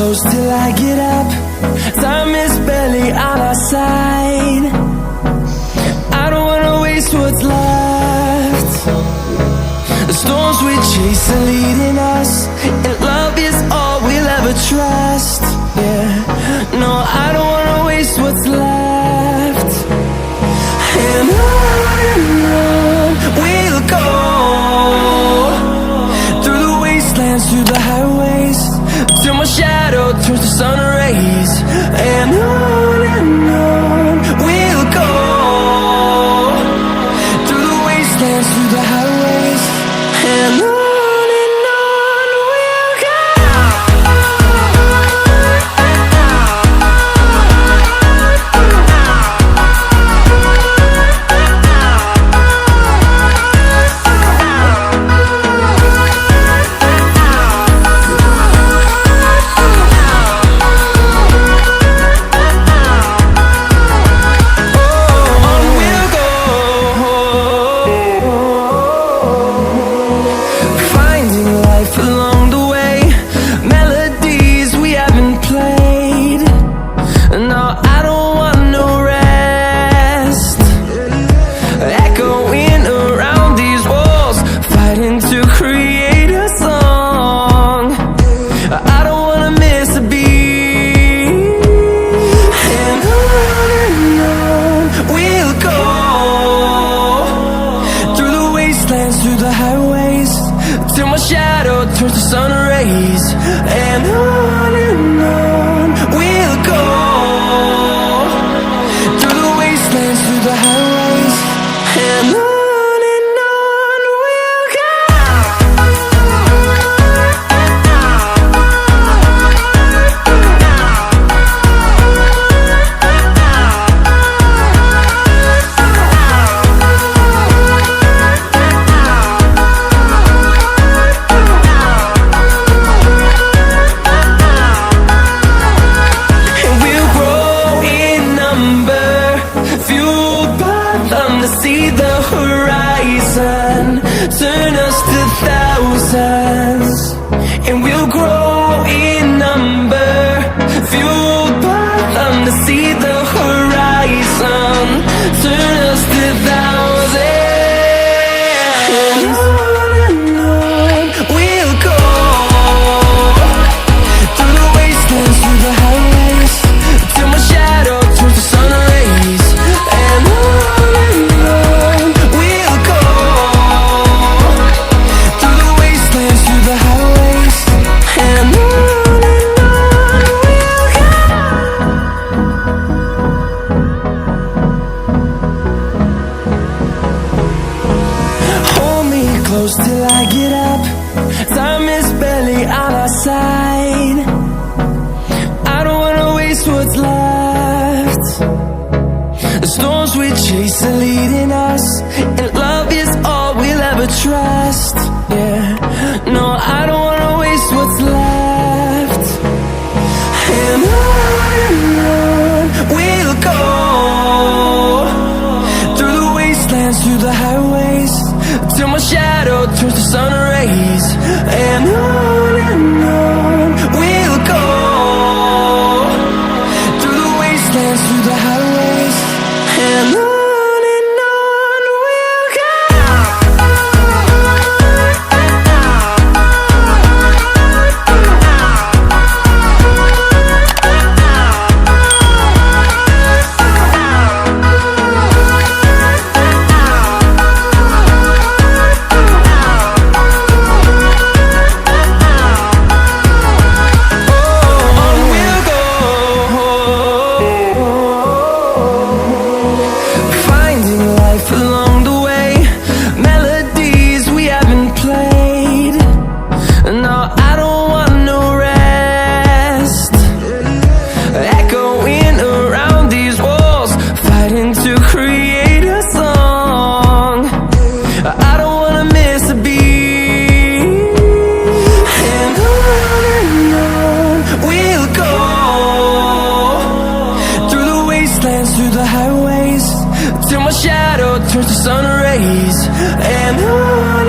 close till I get up. Time is barely on our side. I don't wanna waste what's left. The storms we chase are leading us, and love is all we'll ever trust. Yeah, no, I don't wanna waste what's left. And on we'll go, through the wastelands, through the highways, till my shadow turns to sun rays. And on we'll go, through the wastelands, through the highways, and on we'll go. Through the highways, till my shadow turns to sun rays. And on we'll go, through the wastelands, through the highways, and on we'll go. See the horizon, turn us to thousands, and we'll grow in number, fueled by them. To see the horizon, turn us to thousands, and on we'll go, through the wastelands, through the highways, till my shadow turns to sun rays. And close till I get up. Time is barely on our side. I don't wanna waste what's left. The storms we chase are leading us, and love is all we'll ever trust. Yeah, no, I don't wanna waste what's left. And on we'll go, through the wastelands, through the highways, till my shadow turns to sun rays. And on we'll go, through the wastelands, through the highways, and on we'll go. turns to sun rays, and on